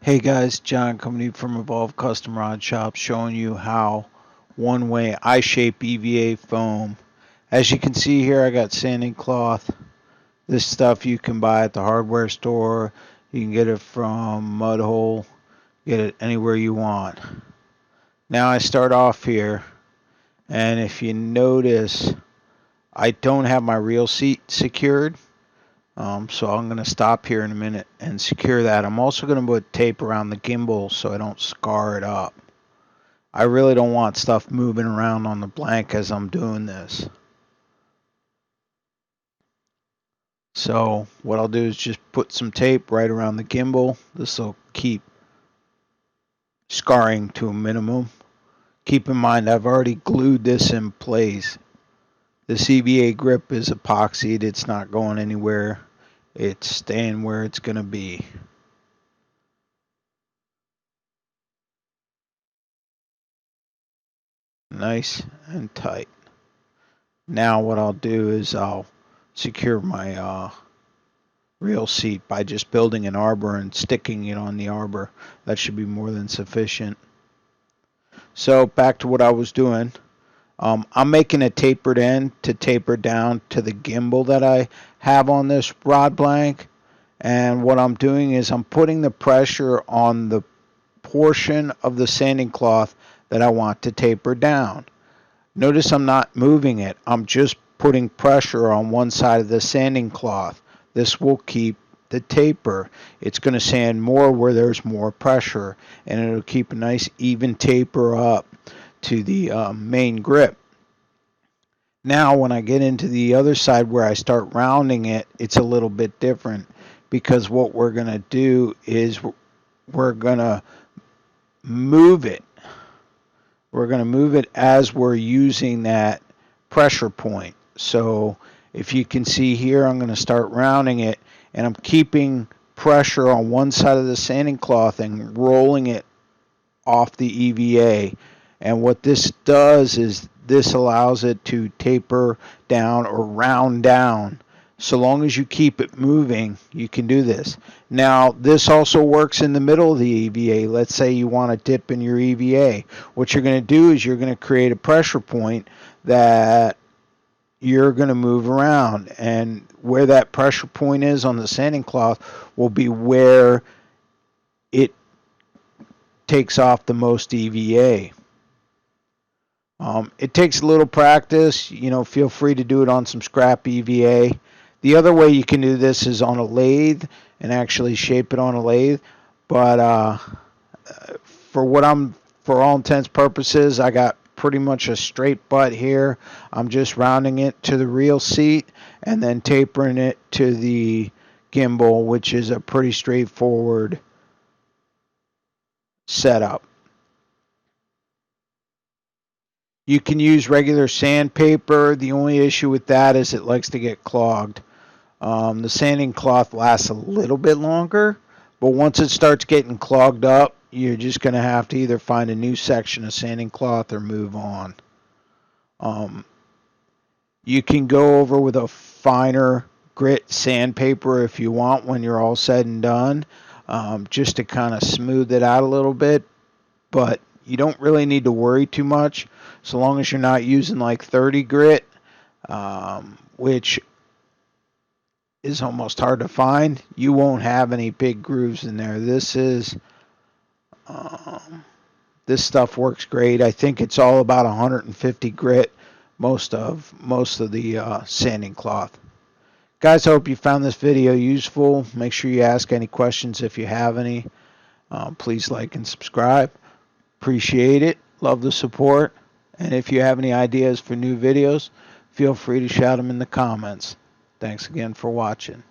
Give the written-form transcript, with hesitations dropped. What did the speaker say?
Hey guys, John coming to you from Evolve Custom Rod Shop, showing you how one-way I-shape EVA foam. As you can see here, I got sanding cloth. This stuff you can buy at the hardware store. You can get it from Mudhole. Get it anywhere you want. Now I start off here, and if you notice, I don't have my reel seat secured. So I'm going to stop here in a minute and secure that. I'm also going to put tape around the gimbal so I don't scar it up. I really don't want stuff moving around on the blank as I'm doing this. So what I'll do is just put some tape right around the gimbal. This will keep scarring to a minimum. Keep in mind I've already glued this in place. This EVA grip is epoxied. It's not going anywhere. It's staying where it's going to be. Nice and tight. Now what I'll do is I'll secure my reel seat by just building an arbor and sticking it on the arbor. That should be more than sufficient. So back to what I was doing. I'm making a tapered end to taper down to the gimbal that I have on this rod blank. And what I'm doing is I'm putting the pressure on the portion of the sanding cloth that I want to taper down. Notice I'm not moving it. I'm just putting pressure on one side of the sanding cloth. This will keep the taper. It's going to sand more where there's more pressure, and it'll keep a nice even taper up to the main grip. Now when I get into the other side where I start rounding it, it's a little bit different, because what we're going to do is we're going to move it. We're going to move it as we're using that pressure point. So if you can see here, I'm going to start rounding it, and I'm keeping pressure on one side of the sanding cloth and rolling it off the EVA. And what this does is this allows it to taper down or round down. So long as you keep it moving, you can do this. Now, this also works in the middle of the EVA. Let's say you want to dip in your EVA. What you're going to do is you're going to create a pressure point that you're going to move around. And where that pressure point is on the sanding cloth will be where it takes off the most EVA. It takes a little practice. Feel free to do it on some scrap EVA. The other way you can do this is on a lathe and actually shape it on a lathe. But for all intents and purposes, I got pretty much a straight butt here. I'm just rounding it to the reel seat and then tapering it to the gimbal, which is a pretty straightforward setup. You can use regular sandpaper. The only issue with that is it likes to get clogged. The sanding cloth lasts a little bit longer, but once it starts getting clogged up, you're just going to have to either find a new section of sanding cloth or move on. You can go over with a finer grit sandpaper if you want when you're all said and done, just to kind of smooth it out a little bit, but you don't really need to worry too much so long as you're not using like 30 grit, which is almost hard to find. You won't have any big grooves in there. This stuff works great. I think it's all about 150 grit, most of the sanding cloth. Guys, I hope you found this video useful. Make sure you ask any questions if you have any. Please like and subscribe. Appreciate it. Love the support. And if you have any ideas for new videos, feel free to shout them in the comments. Thanks again for watching.